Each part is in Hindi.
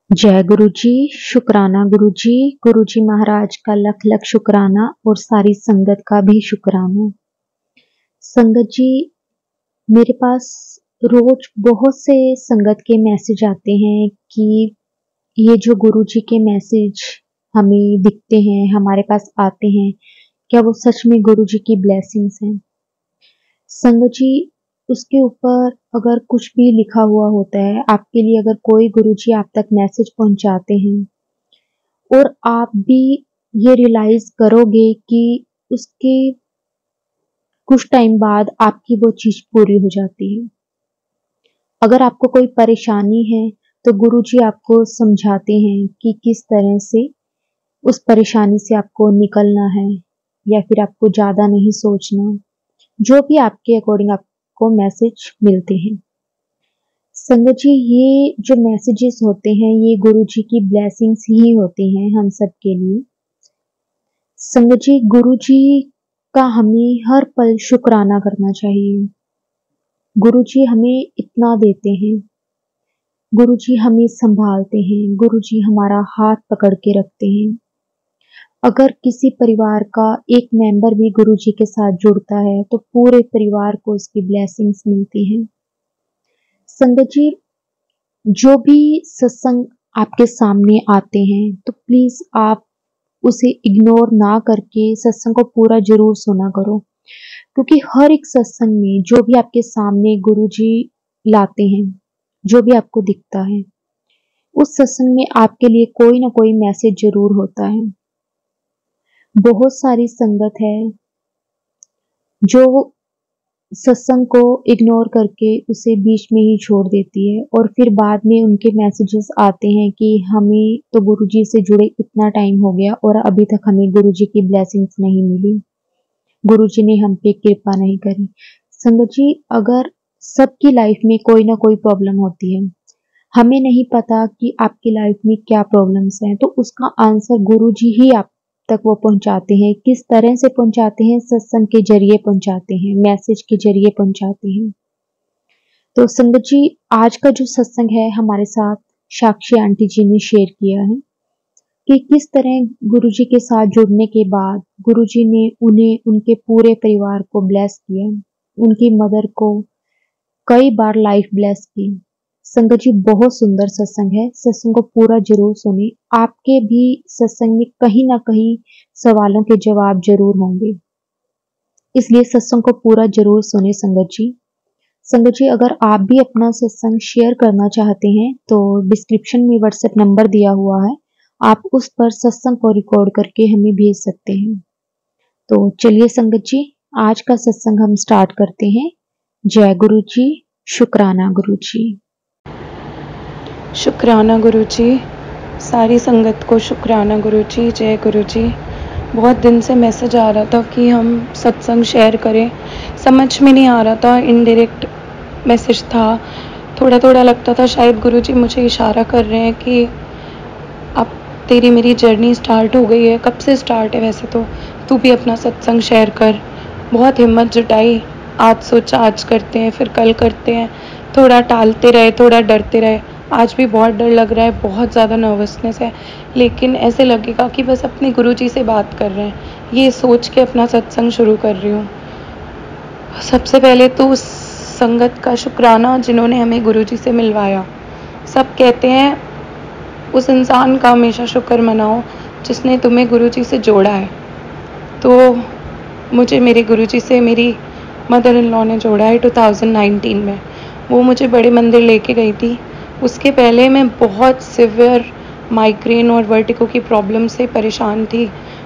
जय गुरु जी। शुक्राना गुरु जी। गुरु जी महाराज का लख लख शुक्राना और सारी संगत का भी शुक्राना। संगत जी, मेरे पास रोज बहुत से संगत के मैसेज आते हैं कि ये जो गुरु जी के मैसेज हमें दिखते हैं, हमारे पास आते हैं, क्या वो सच में गुरु जी की ब्लेसिंग्स हैं? संगत जी, उसके ऊपर अगर कुछ भी लिखा हुआ होता है, आपके लिए अगर कोई गुरु जी आप तक मैसेज पहुंचाते हैं और आप भी ये रियलाइज करोगे कि उसके कुछ टाइम बाद आपकी वो चीज पूरी हो जाती है। अगर आपको कोई परेशानी है तो गुरुजी आपको समझाते हैं कि किस तरह से उस परेशानी से आपको निकलना है, या फिर आपको ज्यादा नहीं सोचना, जो भी आपके अकॉर्डिंग आपको मैसेज मिलते हैं। संगत जी, ये जो मैसेजेस होते हैं ये गुरुजी की ब्लेसिंग्स ही होती हैं हम सब के लिए। संगत जी, गुरुजी का हमें हर पल शुक्राना करना चाहिए। गुरुजी हमें इतना देते हैं, गुरुजी हमें संभालते हैं, गुरुजी हमारा हाथ पकड़ के रखते हैं। अगर किसी परिवार का एक मेंबर भी गुरुजी के साथ जुड़ता है तो पूरे परिवार को उसकी ब्लेसिंग्स मिलती हैं। संगत जी, जो भी सत्संग आपके सामने आते हैं तो प्लीज आप उसे इग्नोर ना करके सत्संग को पूरा जरूर सुना करो, क्योंकि हर एक सत्संग में जो भी आपके सामने गुरुजी लाते हैं, जो भी आपको दिखता है, उस सत्संग में आपके लिए कोई ना कोई मैसेज जरूर होता है। बहुत सारी संगत है जो सत्संग को इग्नोर करके उसे बीच में ही छोड़ देती है और फिर बाद में उनके मैसेजेस आते हैं कि हमें तो गुरुजी से जुड़े इतना टाइम हो गया और अभी तक हमें गुरुजी की ब्लेसिंग्स नहीं मिली, गुरुजी ने हम पे कृपा नहीं करी। संगत जी, अगर सबकी लाइफ में कोई ना कोई प्रॉब्लम होती है, हमें नहीं पता कि आपकी लाइफ में क्या प्रॉब्लम्स हैं, तो उसका आंसर गुरुजी ही आप तक वो पहुंचाते हैं। किस तरह से पहुंचाते हैं? सत्संग के जरिए पहुंचाते हैं, मैसेज के जरिए पहुंचाते हैं। तो संगत जी, आज का जो सत्संग है हमारे साथ साक्षी आंटी जी ने शेयर किया है कि किस तरह गुरुजी के साथ जुड़ने के बाद गुरुजी ने उन्हें उनके पूरे परिवार को ब्लेस किया, उनकी मदर को कई बार लाइफ ब्लेस की। संगत जी, बहुत सुंदर सत्संग है, सत्संग को पूरा जरूर सुने। आपके भी सत्संग में कहीं ना कहीं सवालों के जवाब जरूर होंगे, इसलिए सत्संग को पूरा जरूर सुने। संगत जी, अगर आप भी अपना सत्संग शेयर करना चाहते हैं तो डिस्क्रिप्शन में व्हाट्सएप नंबर दिया हुआ है, आप उस पर सत्संग को रिकॉर्ड करके हमें भेज सकते हैं। तो चलिए संगत जी, आज का सत्संग हम स्टार्ट करते हैं। जय गुरु जी। शुक्राना गुरु जी। शुक्राना गुरु जी। सारी संगत को शुक्राना गुरु जी। जय गुरु जी। बहुत दिन से मैसेज आ रहा था कि हम सत्संग शेयर करें, समझ में नहीं आ रहा था, इनडायरेक्ट मैसेज था, थोड़ा थोड़ा लगता था शायद गुरु जी मुझे इशारा कर रहे हैं कि अब तेरी मेरी जर्नी स्टार्ट हो गई है। कब से स्टार्ट है वैसे तो, तू भी अपना सत्संग शेयर कर। बहुत हिम्मत जुटाई, आज सोचा आज करते हैं, फिर कल करते हैं, थोड़ा टालते रहे, थोड़ा डरते रहे। आज भी बहुत डर लग रहा है, बहुत ज़्यादा नर्वसनेस है, लेकिन ऐसे लगेगा कि बस अपने गुरुजी से बात कर रहे हैं, ये सोच के अपना सत्संग शुरू कर रही हूँ। सबसे पहले तो उस संगत का शुक्राना जिन्होंने हमें गुरुजी से मिलवाया। सब कहते हैं उस इंसान का हमेशा शुक्र मनाओ जिसने तुम्हें गुरुजी से जोड़ा है। तो मुझे मेरे गुरुजी से मेरी मदर इन लॉ ने जोड़ा है 2019 में। वो मुझे बड़े मंदिर लेके गई थी। उसके पहले मैं बहुत सिवियर माइग्रेन और वर्टिगो की प्रॉब्लम से परेशान थी।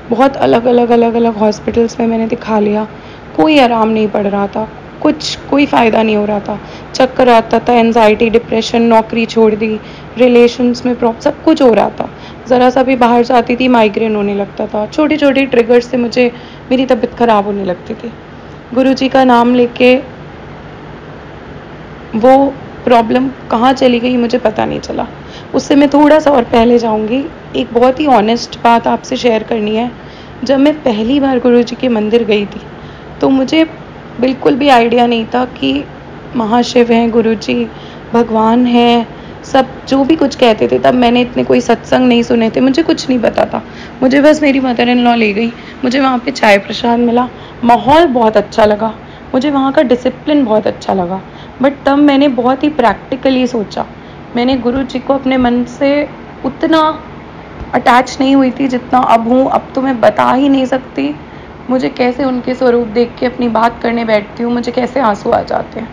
बहुत अलग अलग हॉस्पिटल्स में मैंने दिखा लिया, कोई आराम नहीं पड़ रहा था, कोई फ़ायदा नहीं हो रहा था। चक्कर आता था, एंजाइटी, डिप्रेशन, नौकरी छोड़ दी, रिलेशंस में प्रॉब्लम, सब कुछ हो रहा था। ज़रा सा भी बाहर जाती थी माइग्रेन होने लगता था। छोटी छोटी ट्रिगर्स से मुझे मेरी तबीयत ख़राब होने लगती थी। गुरुजी का नाम लेके वो प्रॉब्लम कहाँ चली गई मुझे पता नहीं चला। उससे मैं थोड़ा सा और पहले जाऊंगी। एक बहुत ही ऑनेस्ट बात आपसे शेयर करनी है। जब मैं पहली बार गुरुजी के मंदिर गई थी तो मुझे बिल्कुल भी आइडिया नहीं था कि महाशिव हैं गुरुजी, भगवान हैं, सब जो भी कुछ कहते थे, तब मैंने इतने कोई सत्संग नहीं सुने थे, मुझे कुछ नहीं पता था। मुझे बस मेरी मदर इन लॉ ले गई, मुझे वहाँ पे चाय प्रसाद मिला, माहौल बहुत अच्छा लगा, मुझे वहाँ का डिसिप्लिन बहुत अच्छा लगा। बट तब मैंने बहुत ही प्रैक्टिकली सोचा, मैंने गुरु जी को अपने मन से उतना अटैच नहीं हुई थी जितना अब हूँ। अब तो मैं बता ही नहीं सकती मुझे कैसे उनके स्वरूप देख के अपनी बात करने बैठती हूँ, मुझे कैसे आंसू आ जाते हैं।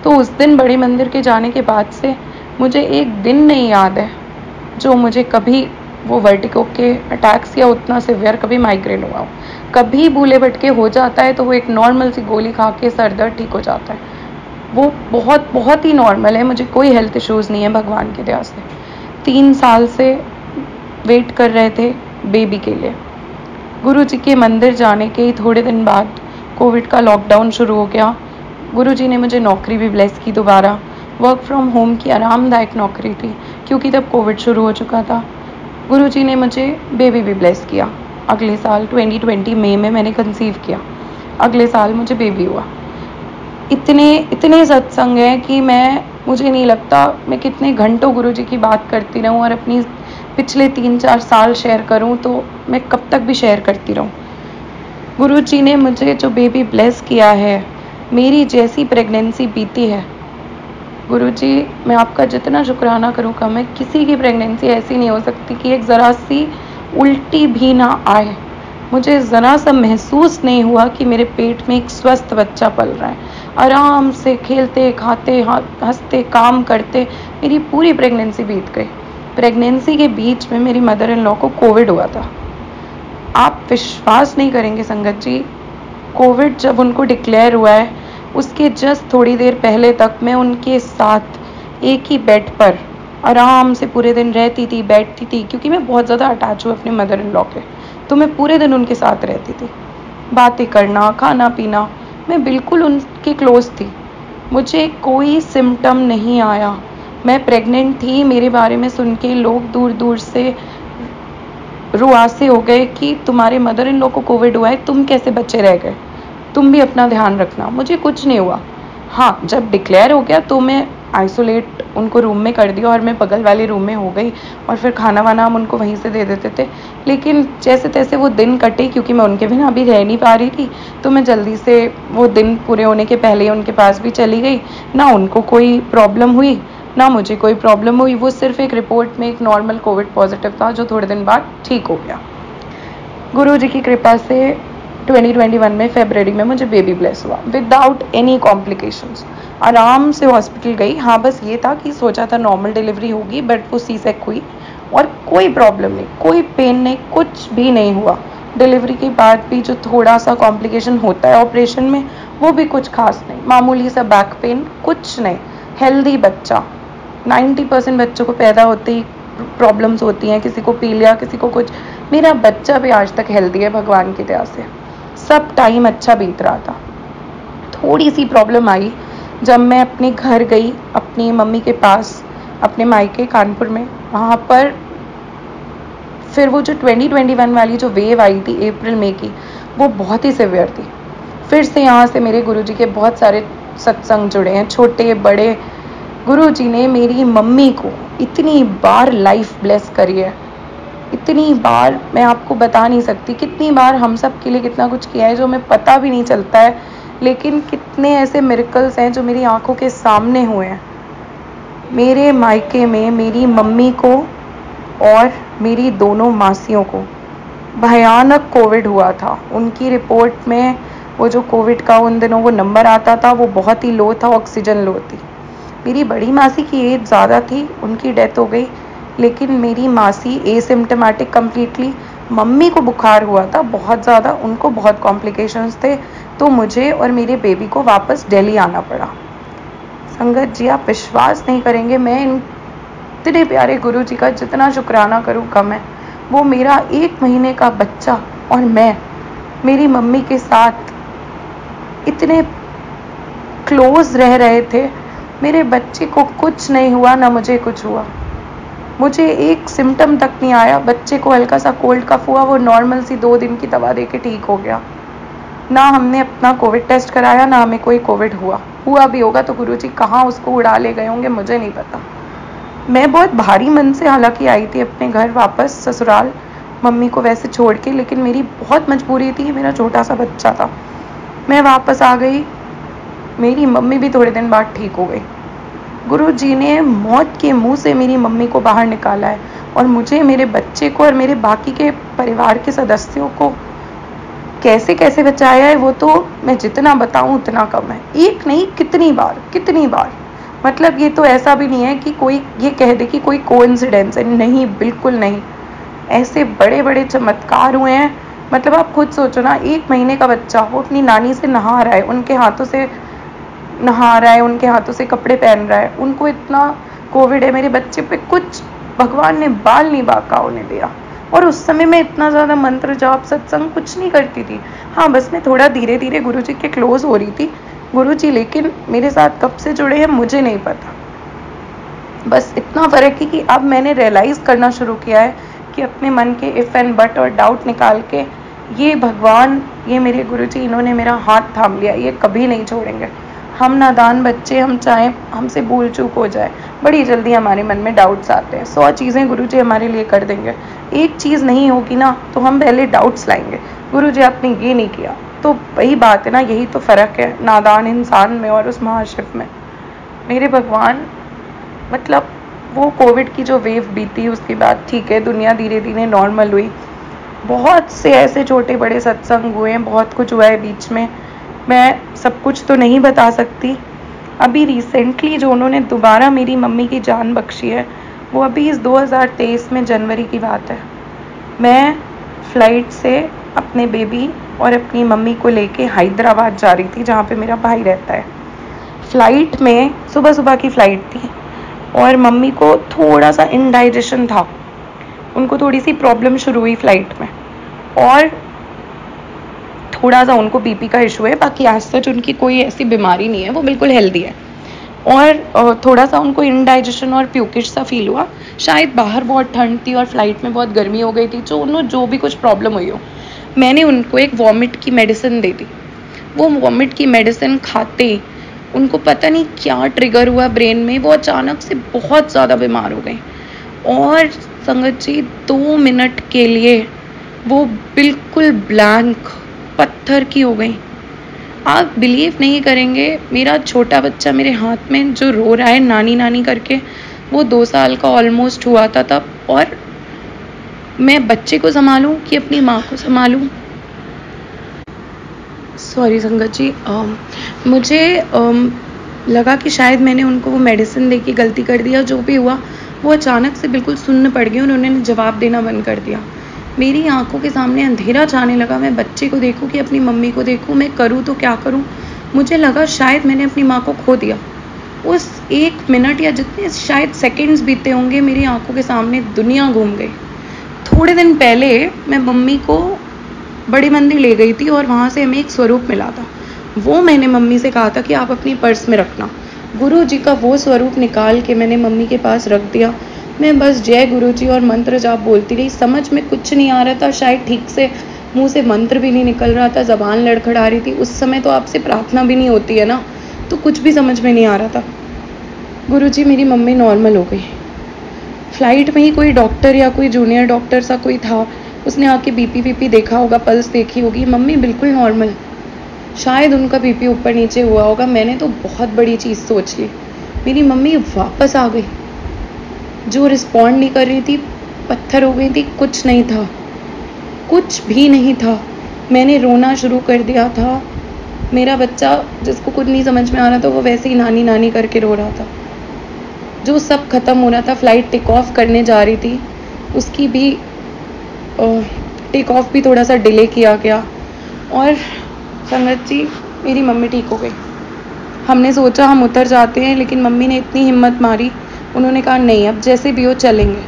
तो उस दिन बड़े मंदिर के जाने के बाद से मुझे एक दिन नहीं याद है जो मुझे कभी वो वर्टिगो के अटैक्स या उतना सिवियर कभी माइग्रेन हुआ हो। कभी भूले भटके हो जाता है तो वो एक नॉर्मल सी गोली खा के सर दर्द ठीक हो जाता है, वो बहुत बहुत ही नॉर्मल है। मुझे कोई हेल्थ इश्यूज़ नहीं है भगवान की दया से। 3 साल से वेट कर रहे थे बेबी के लिए। गुरु जी के मंदिर जाने के ही थोड़े दिन बाद कोविड का लॉकडाउन शुरू हो गया। गुरु जी ने मुझे नौकरी भी ब्लेस की दोबारा, वर्क फ्रॉम होम की अरामदायक नौकरी थी क्योंकि तब कोविड शुरू हो चुका था। गुरु जी ने मुझे बेबी भी ब्लेस किया। अगले साल 2020 मई में मैंने कंसीव किया, अगले साल मुझे बेबी हुआ। इतने इतने सत्संग हैं कि मुझे नहीं लगता मैं कितने घंटों गुरु जी की बात करती रहूं और अपनी पिछले 3-4 साल शेयर करूं तो मैं कब तक भी शेयर करती रहूं। गुरु जी ने मुझे जो बेबी ब्लेस किया है, मेरी जैसी प्रेगनेंसी बीती है, गुरु जी मैं आपका जितना शुक्राना करूं कम है। किसी की प्रेगनेंसी ऐसी नहीं हो सकती कि एक ज़रा सी उल्टी भी ना आए। मुझे ज़रा सा महसूस नहीं हुआ कि मेरे पेट में एक स्वस्थ बच्चा पल रहा है। आराम से खेलते खाते हंसते काम करते मेरी पूरी प्रेगनेंसी बीत गई। प्रेगनेंसी के बीच में मेरी मदर इन लॉ को कोविड हुआ था। आप विश्वास नहीं करेंगे संगत जी, कोविड जब उनको डिक्लेयर हुआ है उसके जस्ट थोड़ी देर पहले तक मैं उनके साथ एक ही बेड पर आराम से पूरे दिन रहती थी, बैठती थी, क्योंकि मैं बहुत ज़्यादा अटैच हूँ अपने मदर इन लॉ के। तो मैं पूरे दिन उनके साथ रहती थी, बातें करना, खाना पीना, मैं बिल्कुल उनके क्लोज थी। मुझे कोई सिम्टम नहीं आया। मैं प्रेग्नेंट थी, मेरे बारे में सुन के लोग दूर दूर से रुआसे हो गए कि तुम्हारे मदर इन लॉ को कोविड हुआ है, तुम कैसे बचे रह गए, तुम भी अपना ध्यान रखना। मुझे कुछ नहीं हुआ। हाँ, जब डिक्लेयर हो गया तो मैं आइसोलेट उनको रूम में कर दिया और मैं बगल वाले रूम में हो गई और फिर खाना वाना हम उनको वहीं से दे देते थे। लेकिन जैसे तैसे वो दिन कटे, क्योंकि मैं उनके बिना अभी रह नहीं पा रही थी, तो मैं जल्दी से वो दिन पूरे होने के पहले ही उनके पास भी चली गई। ना उनको कोई प्रॉब्लम हुई ना मुझे कोई प्रॉब्लम हुई। वो सिर्फ एक रिपोर्ट में एक नॉर्मल कोविड पॉजिटिव था जो थोड़े दिन बाद ठीक हो गया। गुरु जी की कृपा से 2021 में फरवरी में मुझे बेबी ब्लेस हुआ विदाउट एनी कॉम्प्लिकेशंस। आराम से हॉस्पिटल गई। हाँ, बस ये था कि सोचा था नॉर्मल डिलीवरी होगी, बट वो सी सेक हुई और कोई प्रॉब्लम नहीं, कोई पेन नहीं, कुछ भी नहीं हुआ। डिलीवरी के बाद भी जो थोड़ा सा कॉम्प्लिकेशन होता है ऑपरेशन में, वो भी कुछ खास नहीं, मामूली सा बैक पेन, कुछ नहीं। हेल्दी बच्चा। 90% बच्चों को पैदा होते ही प्रॉब्लम्स होती हैं, किसी को पीलिया, किसी को कुछ। मेरा बच्चा भी आज तक हेल्दी है भगवान की दया से। सब टाइम अच्छा बीत रहा था। थोड़ी सी प्रॉब्लम आई जब मैं अपने घर गई, अपनी मम्मी के पास, अपने मायके कानपुर में। वहाँ पर फिर वो जो 2021 वाली जो वेव आई थी अप्रैल मई की, वो बहुत ही सिवियर थी। फिर से यहाँ से मेरे गुरुजी के बहुत सारे सत्संग जुड़े हैं, छोटे बड़े। गुरुजी ने मेरी मम्मी को इतनी बार लाइफ ब्लेस करी है, इतनी बार मैं आपको बता नहीं सकती कितनी बार हम सब के लिए कितना कुछ किया है जो हमें पता भी नहीं चलता है। लेकिन कितने ऐसे मिरेकल्स हैं जो मेरी आंखों के सामने हुए हैं। मेरे मायके में मेरी मम्मी को और मेरी दोनों मासियों को भयानक कोविड हुआ था। उनकी रिपोर्ट में वो जो कोविड का उन दिनों वो नंबर आता था वो बहुत ही लो था, ऑक्सीजन लो थी। मेरी बड़ी मासी की एज ज़्यादा थी, उनकी डेथ हो गई, लेकिन मेरी मासी एसिम्टोमेटिक कम्प्लीटली। मम्मी को बुखार हुआ था बहुत ज़्यादा, उनको बहुत कॉम्प्लिकेशंस थे, तो मुझे और मेरे बेबी को वापस दिल्ली आना पड़ा। संगत जी, आप विश्वास नहीं करेंगे, मैं इतने प्यारे गुरु जी का जितना शुक्राना करूँ कम है। वो मेरा 1 महीने का बच्चा और मैं मेरी मम्मी के साथ इतने क्लोज रह रहे थे। मेरे बच्चे को कुछ नहीं हुआ, ना मुझे कुछ हुआ। मुझे एक सिम्टम तक नहीं आया। बच्चे को हल्का सा कोल्ड कफ हुआ, वो नॉर्मल सी 2 दिन की दवा दे के ठीक हो गया। ना हमने अपना कोविड टेस्ट कराया, ना हमें कोई कोविड हुआ भी होगा तो गुरुजी कहाँ उसको उड़ा ले गए होंगे, मुझे नहीं पता। मैं बहुत भारी मन से हालांकि आई थी अपने घर वापस ससुराल, मम्मी को वैसे छोड़ के, लेकिन मेरी बहुत मजबूरी थी, मेरा छोटा सा बच्चा था। मैं वापस आ गई, मेरी मम्मी भी थोड़े दिन बाद ठीक हो गई। गुरु जी ने मौत के मुंह से मेरी मम्मी को बाहर निकाला है, और मुझे, मेरे बच्चे को और मेरे बाकी के परिवार के सदस्यों को कैसे कैसे बचाया है, वो तो मैं जितना बताऊं उतना कम है। एक नहीं, कितनी बार। मतलब ये तो ऐसा भी नहीं है कि कोई ये कह दे कि कोई कोइंसिडेंस है, नहीं, बिल्कुल नहीं। ऐसे बड़े बड़े चमत्कार हुए हैं। मतलब आप खुद सोचो ना, 1 महीने का बच्चा, वो अपनी नानी से नहा रहा है, उनके हाथों से नहा रहा है, उनके हाथों से कपड़े पहन रहा है, उनको इतना कोविड है, मेरे बच्चे पे कुछ भगवान ने बाल नहीं बाका होने दिया। और उस समय मैं इतना ज़्यादा मंत्र जाप सत्संग कुछ नहीं करती थी। हाँ, बस मैं थोड़ा धीरे धीरे गुरु जी के क्लोज हो रही थी। गुरु जी लेकिन मेरे साथ कब से जुड़े हैं मुझे नहीं पता। बस इतना फ़र्क है कि अब मैंने रियलाइज़ करना शुरू किया है कि अपने मन के इफ़ एंड बट और डाउट निकाल के, ये भगवान, ये मेरे गुरु जी, इन्होंने मेरा हाथ थाम लिया, ये कभी नहीं छोड़ेंगे। हम नादान बच्चे, हम चाहें हमसे भूल चूक हो जाए, बड़ी जल्दी हमारे मन में डाउट्स आते हैं। 100 चीज़ें गुरु जी हमारे लिए कर देंगे, एक चीज़ नहीं होगी ना तो हम पहले डाउट्स लाएंगे, गुरु जी आपने ये नहीं किया। तो वही बात है ना, यही तो फ़र्क है नादान इंसान में और उस महाशिव में। मेरे भगवान, मतलब वो कोविड की जो वेव बीती उसके बाद ठीक है, दुनिया धीरे धीरे नॉर्मल हुई। बहुत से ऐसे छोटे बड़े सत्संग हुए हैं, बहुत कुछ हुआ है बीच में, मैं सब कुछ तो नहीं बता सकती। अभी रिसेंटली जो उन्होंने दोबारा मेरी मम्मी की जान बख्शी है, वो अभी इस 2023 में जनवरी की बात है। मैं फ़्लाइट से अपने बेबी और अपनी मम्मी को लेके हैदराबाद जा रही थी, जहाँ पे मेरा भाई रहता है। फ़्लाइट में सुबह सुबह की फ़्लाइट थी, और मम्मी को थोड़ा सा इनडाइजेशन था, उनको थोड़ी सी प्रॉब्लम शुरू हुई फ़्लाइट में, और थोड़ा सा उनको बीपी का इशू है, बाकी आज तक उनकी कोई ऐसी बीमारी नहीं है, वो बिल्कुल हेल्दी है। और थोड़ा सा उनको इनडाइजेशन और प्यूकिश सा फील हुआ, शायद बाहर बहुत ठंड थी और फ्लाइट में बहुत गर्मी हो गई थी, जो भी कुछ प्रॉब्लम हुई हो। मैंने उनको एक वॉमिट की मेडिसिन दे दी। वो वॉमिट की मेडिसिन खाते उनको पता नहीं क्या ट्रिगर हुआ ब्रेन में, वो अचानक से बहुत ज़्यादा बीमार हो गई, और संगत जी 2 मिनट के लिए वो बिल्कुल ब्लैंक पत्थर की हो गई। आप बिलीव नहीं करेंगे, मेरा छोटा बच्चा मेरे हाथ में जो रो रहा है नानी नानी करके, वो 2 साल का ऑलमोस्ट हुआ था तब, और मैं बच्चे को संभालूं कि अपनी माँ को संभालूं। सॉरी संगत जी, मुझे लगा कि शायद मैंने उनको वो मेडिसिन दे के गलती कर दिया। जो भी हुआ वो अचानक से बिल्कुल सुन्न पड़ गई, उन्होंने जवाब देना बंद कर दिया। मेरी आंखों के सामने अंधेरा छाने लगा, मैं बच्चे को देखूं कि अपनी मम्मी को देखूं, मैं करूं तो क्या करूं। मुझे लगा शायद मैंने अपनी माँ को खो दिया। उस 1 मिनट या जितने शायद सेकंड्स बीते होंगे, मेरी आंखों के सामने दुनिया घूम गई। थोड़े दिन पहले मैं मम्मी को बड़ी मंदिर ले गई थी, और वहाँ से हमें एक स्वरूप मिला था। वो मैंने मम्मी से कहा था कि आप अपनी पर्स में रखना। गुरु जी का वो स्वरूप निकाल के मैंने मम्मी के पास रख दिया। मैं बस जय गुरु जी और मंत्र जाप बोलती रही। समझ में कुछ नहीं आ रहा था, शायद ठीक से मुंह से मंत्र भी नहीं निकल रहा था, ज़बान लड़खड़ा रही थी। उस समय तो आपसे प्रार्थना भी नहीं होती है ना, तो कुछ भी समझ में नहीं आ रहा था। गुरु जी, मेरी मम्मी नॉर्मल हो गई। फ्लाइट में ही कोई डॉक्टर या कोई जूनियर डॉक्टर सा कोई था, उसने आके बीपी देखा होगा, पल्स देखी होगी, मम्मी बिल्कुल नॉर्मल। शायद उनका बीपी ऊपर नीचे हुआ होगा, मैंने तो बहुत बड़ी चीज़ सोच ली। मेरी मम्मी वापस आ गई। जो रिस्पॉन्ड नहीं कर रही थी, पत्थर हो गई थी, कुछ नहीं था, कुछ भी नहीं था। मैंने रोना शुरू कर दिया था। मेरा बच्चा, जिसको कुछ नहीं समझ में आ रहा था, वो वैसे ही नानी नानी करके रो रहा था। जो सब खत्म हो रहा था, फ्लाइट टेक ऑफ करने जा रही थी, उसकी भी टेक ऑफ भी थोड़ा सा डिले किया गया, और संगत जी मेरी मम्मी ठीक हो गई। हमने सोचा हम उतर जाते हैं, लेकिन मम्मी ने इतनी हिम्मत मारी, उन्होंने कहा नहीं, अब जैसे भी हो चलेंगे।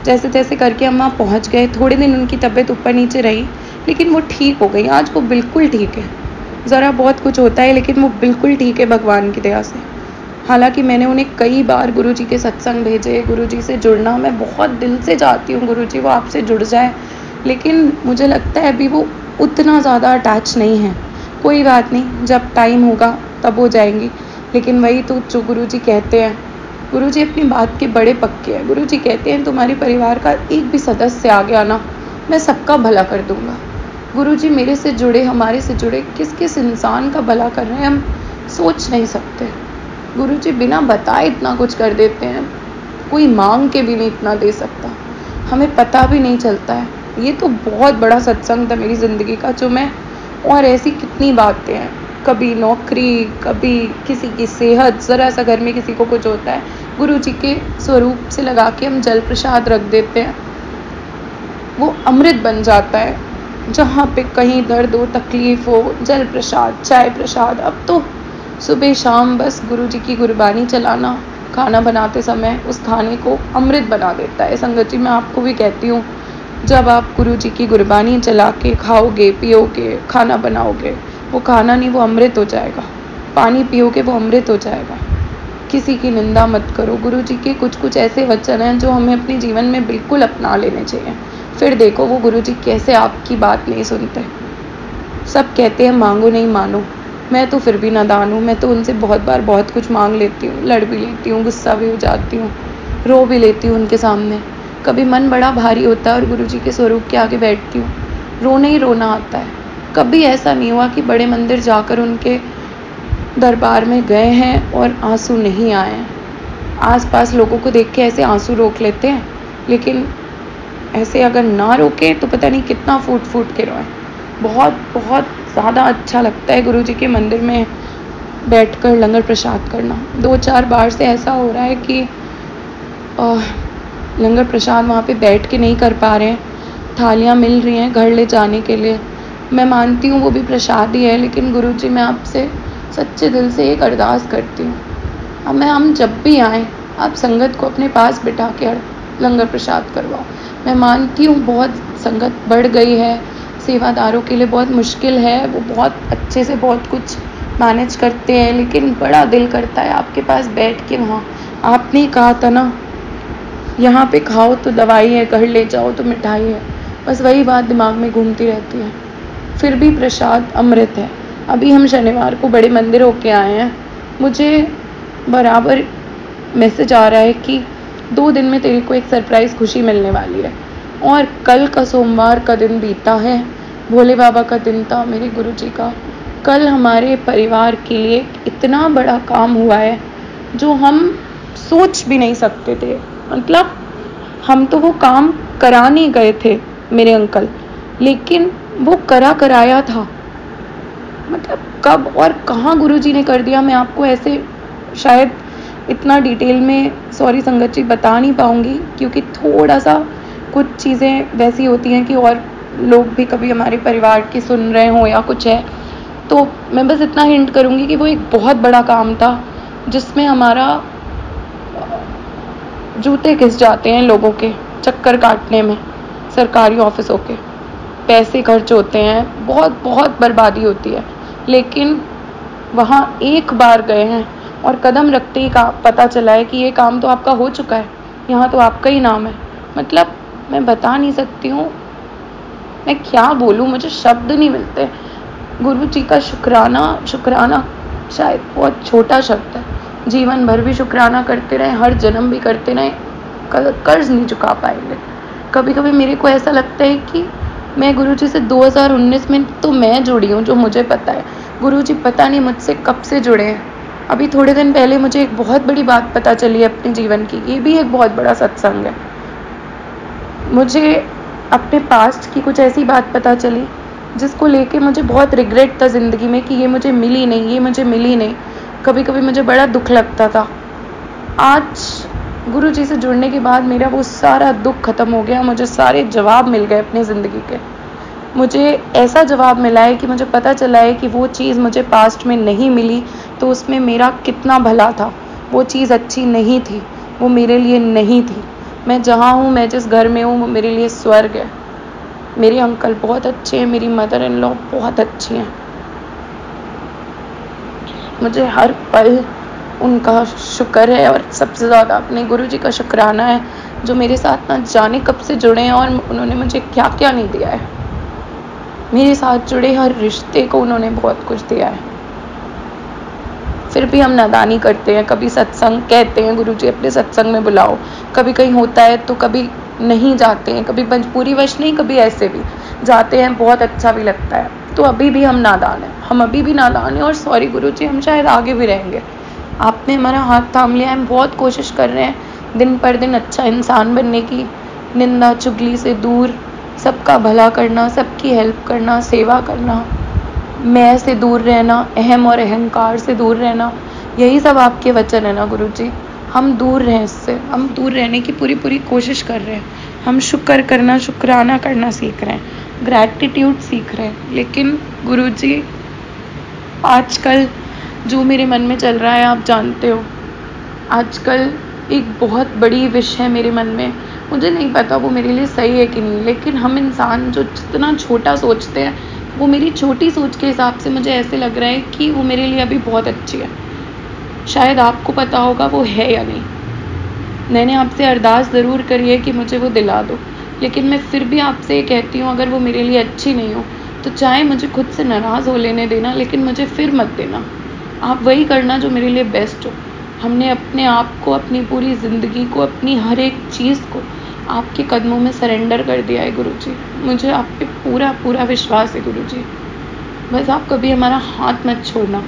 जैसे तैसे करके हम वहाँ पहुँच गए। थोड़े दिन उनकी तबीयत ऊपर नीचे रही, लेकिन वो ठीक हो गई। आज वो बिल्कुल ठीक है। ज़रा बहुत कुछ होता है, लेकिन वो बिल्कुल ठीक है भगवान की दया से। हालांकि मैंने उन्हें कई बार गुरुजी के सत्संग भेजे, गुरुजी से जुड़ना, मैं बहुत दिल से चाहती हूँ गुरुजी वो आपसे जुड़ जाए, लेकिन मुझे लगता है अभी वो उतना ज़्यादा अटैच नहीं है। कोई बात नहीं, जब टाइम होगा तब हो जाएंगी। लेकिन वही तो जो गुरुजी कहते हैं गुरुजी अपनी बात के बड़े पक्के हैं। गुरुजी कहते हैं तुम्हारे परिवार का एक भी सदस्य आ गया ना, मैं सबका भला कर दूंगा। गुरुजी मेरे से जुड़े, हमारे से जुड़े किस किस इंसान का भला कर रहे हैं हम सोच नहीं सकते। गुरुजी बिना बताए इतना कुछ कर देते हैं, कोई मांग के भी नहीं इतना दे सकता, हमें पता भी नहीं चलता है। ये तो बहुत बड़ा सत्संग था मेरी ज़िंदगी का, जो मैं, और ऐसी कितनी बातें हैं, कभी नौकरी, कभी किसी की सेहत, ज़रा सा घर में किसी को कुछ होता है, गुरुजी के स्वरूप से लगा के हम जल प्रसाद रख देते हैं, वो अमृत बन जाता है। जहाँ पे कहीं दर्द हो, तकलीफ़ हो, जल प्रसाद, चाय प्रसाद, अब तो सुबह शाम बस गुरुजी की गुरबानी चलाना खाना बनाते समय उस खाने को अमृत बना देता है। संगत जी, मैं आपको भी कहती हूँ, जब आप गुरुजी की गुरबानी चला के खाओगे, पियोगे, खाना बनाओगे, वो खाना नहीं, वो अमृत हो जाएगा। पानी पियोगे, वो अमृत हो जाएगा। किसी की निंदा मत करो। गुरुजी के कुछ कुछ ऐसे वचन हैं जो हमें अपने जीवन में बिल्कुल अपना लेने चाहिए। फिर देखो वो गुरुजी कैसे आपकी बात नहीं सुनते। सब कहते हैं मांगो नहीं मानो, मैं तो फिर भी नादान हूँ। मैं तो उनसे बहुत बार बहुत कुछ मांग लेती हूँ, लड़ भी लेती हूँ, गुस्सा भी हो जाती हूँ, रो भी लेती हूँ उनके सामने। कभी मन बड़ा भारी होता है और गुरुजी के स्वरूप के आगे बैठती हूँ, रोना ही रोना आता है। कभी ऐसा नहीं हुआ कि बड़े मंदिर जाकर उनके दरबार में गए हैं और आंसू नहीं आए हैं। आसपास लोगों को देख के ऐसे आंसू रोक लेते हैं, लेकिन ऐसे अगर ना रोके तो पता नहीं कितना फूट फूट के रोएं। बहुत बहुत ज़्यादा अच्छा लगता है गुरुजी के मंदिर में बैठकर लंगर प्रसाद करना। 2-4 बार से ऐसा हो रहा है कि लंगर प्रसाद वहाँ पे बैठ के नहीं कर पा रहे हैं, थालियाँ मिल रही हैं घर ले जाने के लिए। मैं मानती हूँ वो भी प्रसाद ही है, लेकिन गुरुजी मैं आपसे सच्चे दिल से एक अरदास करती हूँ, अब हम जब भी आएँ आप संगत को अपने पास बिठा के लंगर प्रसाद करवाओ। मैं मानती हूँ बहुत संगत बढ़ गई है, सेवादारों के लिए बहुत मुश्किल है, वो बहुत अच्छे से बहुत कुछ मैनेज करते हैं, लेकिन बड़ा दिल करता है आपके पास बैठ के वहाँ। आपने कहा था ना, यहाँ पे खाओ तो दवाई है, घर ले जाओ तो मिठाई है, बस वही बात दिमाग में घूमती रहती है। फिर भी प्रसाद अमृत है। अभी हम शनिवार को बड़े मंदिर होके आए हैं, मुझे बराबर मैसेज आ रहा है कि 2 दिन में तेरे को एक सरप्राइज़ खुशी मिलने वाली है। और कल का सोमवार का दिन बीता है, भोले बाबा का दिन था, मेरे गुरुजी का। कल हमारे परिवार के लिए इतना बड़ा काम हुआ है जो हम सोच भी नहीं सकते थे। मतलब हम तो वो काम कराने गए थे मेरे अंकल, लेकिन वो कराया था। मतलब कब और कहाँ गुरुजी ने कर दिया, मैं आपको ऐसे शायद इतना डिटेल में सॉरी संगत जी बता नहीं पाऊँगी, क्योंकि थोड़ा सा कुछ चीज़ें वैसी होती हैं कि और लोग भी कभी हमारे परिवार की सुन रहे हों या कुछ है, तो मैं बस इतना हिंट करूँगी कि वो एक बहुत बड़ा काम था जिसमें हमारा जूते घिस जाते हैं लोगों के चक्कर काटने में, सरकारी ऑफिसों के पैसे खर्च होते हैं, बहुत बहुत बर्बादी होती है, लेकिन वहाँ एक बार गए हैं और कदम रखते ही पता चला है कि ये काम तो आपका हो चुका है, यहाँ तो आपका ही नाम है। मतलब मैं बता नहीं सकती हूँ, मैं क्या बोलूँ, मुझे शब्द नहीं मिलते। गुरु जी का शुक्राना शायद बहुत छोटा शब्द है, जीवन भर भी शुक्राना करते रहे, हर जन्म भी करते रहे, कर्ज नहीं चुका पाएंगे। कभी कभी मेरे को ऐसा लगता है कि मैं गुरुजी से 2019 में तो मैं जुड़ी हूँ, जो मुझे पता है। गुरुजी पता नहीं मुझसे कब से जुड़े हैं। अभी थोड़े दिन पहले मुझे एक बहुत बड़ी बात पता चली अपने जीवन की, ये भी एक बहुत बड़ा सत्संग है। मुझे अपने पास्ट की कुछ ऐसी बात पता चली जिसको लेके मुझे बहुत रिग्रेट था ज़िंदगी में कि ये मुझे मिली नहीं। कभी कभी मुझे बड़ा दुख लगता था। आज गुरुजी से जुड़ने के बाद मेरा वो सारा दुख ख़त्म हो गया, मुझे सारे जवाब मिल गए अपनी ज़िंदगी के। मुझे ऐसा जवाब मिला है कि मुझे पता चला है कि वो चीज़ मुझे पास्ट में नहीं मिली तो उसमें मेरा कितना भला था। वो चीज़ अच्छी नहीं थी, वो मेरे लिए नहीं थी। मैं जहाँ हूँ, मैं जिस घर में हूँ, वो मेरे लिए स्वर्ग है। मेरे अंकल बहुत अच्छे हैं, मेरी मदर इन लॉ बहुत अच्छी हैं। मुझे हर पल उनका शुक्र है और सबसे ज़्यादा अपने गुरुजी का शुक्राना है, जो मेरे साथ ना जाने कब से जुड़े हैं और उन्होंने मुझे क्या क्या नहीं दिया है। मेरे साथ जुड़े हर रिश्ते को उन्होंने बहुत कुछ दिया है। फिर भी हम नादानी करते हैं। कभी सत्संग कहते हैं गुरुजी अपने सत्संग में बुलाओ, कभी कहीं होता है तो कभी नहीं जाते हैं, कभी मजबूरीवश नहीं, कभी ऐसे भी जाते हैं, बहुत अच्छा भी लगता है। तो अभी भी हम नादान हैं, हम अभी भी नादान हैं, और सॉरी गुरुजी, हम शायद आगे भी रहेंगे। आपने हमारा हाथ थाम लिया है, हम बहुत कोशिश कर रहे हैं दिन पर दिन अच्छा इंसान बनने की, निंदा चुगली से दूर, सबका भला करना, सबकी हेल्प करना, सेवा करना, मैं से दूर रहना, अहम और अहंकार से दूर रहना, यही सब आपके वचन है ना गुरुजी। हम दूर रहें इससे, हम दूर रहने की पूरी पूरी कोशिश कर रहे हैं। हम शुक्र करना, शुक्राना करना सीख रहे हैं, ग्रैटिट्यूड सीख रहे हैं। लेकिन गुरुजी आजकल जो मेरे मन में चल रहा है आप जानते हो, आजकल एक बहुत बड़ी विश है मेरे मन में। मुझे नहीं पता वो मेरे लिए सही है कि नहीं, लेकिन हम इंसान जो जितना छोटा सोचते हैं, वो मेरी छोटी सोच के हिसाब से मुझे ऐसे लग रहा है कि वो मेरे लिए अभी बहुत अच्छी है। शायद आपको पता होगा वो है या नहीं। मैंने आपसे अरदास ज़रूर करी है कि मुझे वो दिला दो, लेकिन मैं फिर भी आपसे ये कहती हूँ, अगर वो मेरे लिए अच्छी नहीं हो तो चाहे मुझे खुद से नाराज़ हो लेने देना, लेकिन मुझे फिर मत देना। आप वही करना जो मेरे लिए बेस्ट हो। हमने अपने आप को, अपनी पूरी ज़िंदगी को, अपनी हर एक चीज़ को आपके कदमों में सरेंडर कर दिया है गुरुजी। मुझे आप पे पूरा पूरा विश्वास है गुरुजी। बस आप कभी हमारा हाथ मत छोड़ना।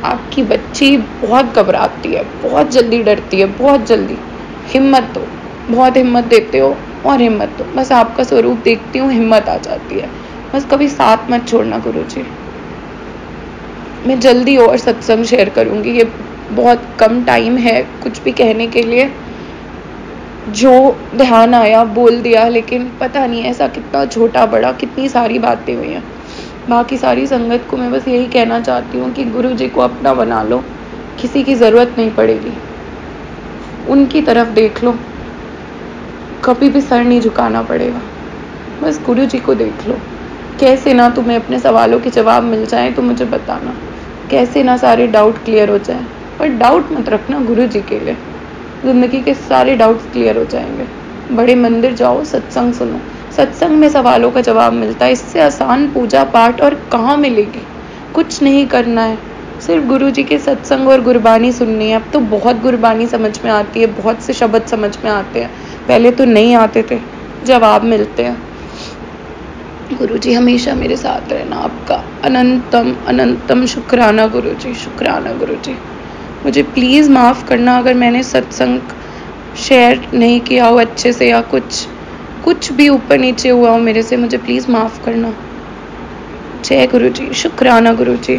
आपकी बच्ची बहुत घबराती है, बहुत जल्दी डरती है, बहुत जल्दी। हिम्मत दो, बहुत हिम्मत देते हो, और हिम्मत दो। बस आपका स्वरूप देखती हूँ, हिम्मत आ जाती है। बस कभी साथ मत छोड़ना गुरुजी। मैं जल्दी और सत्संग शेयर करूँगी, ये बहुत कम टाइम है कुछ भी कहने के लिए। जो ध्यान आया बोल दिया, लेकिन पता नहीं ऐसा कितना छोटा बड़ा कितनी सारी बातें हुई हैं। बाकी सारी संगत को मैं बस यही कहना चाहती हूँ कि गुरुजी को अपना बना लो, किसी की ज़रूरत नहीं पड़ेगी, उनकी तरफ देख लो, कभी भी सर नहीं झुकाना पड़ेगा। बस गुरुजी को देख लो। कैसे ना तुम्हें अपने सवालों के जवाब मिल जाए तो मुझे बताना, कैसे ना सारे डाउट क्लियर हो जाए। पर डाउट मत रखना गुरुजी के लिए, ज़िंदगी के सारे डाउट्स क्लियर हो जाएंगे। बड़े मंदिर जाओ, सत्संग सुनो, सत्संग में सवालों का जवाब मिलता है। इससे आसान पूजा पाठ और कहाँ मिलेगी। कुछ नहीं करना है, सिर्फ गुरुजी के सत्संग और गुरबानी सुननी है। अब तो बहुत गुरबानी समझ में आती है, बहुत से शब्द समझ में आते हैं, पहले तो नहीं आते थे, जवाब मिलते हैं। गुरुजी हमेशा मेरे साथ रहना। आपका अनंतम अनंतम शुक्राना गुरुजी, शुक्राना गुरुजी। मुझे प्लीज़ माफ़ करना अगर मैंने सत्संग शेयर नहीं किया हो अच्छे से, या कुछ भी ऊपर नीचे हुआ हो मेरे से, मुझे प्लीज़ माफ़ करना। जय गुरुजी, शुक्राना गुरुजी।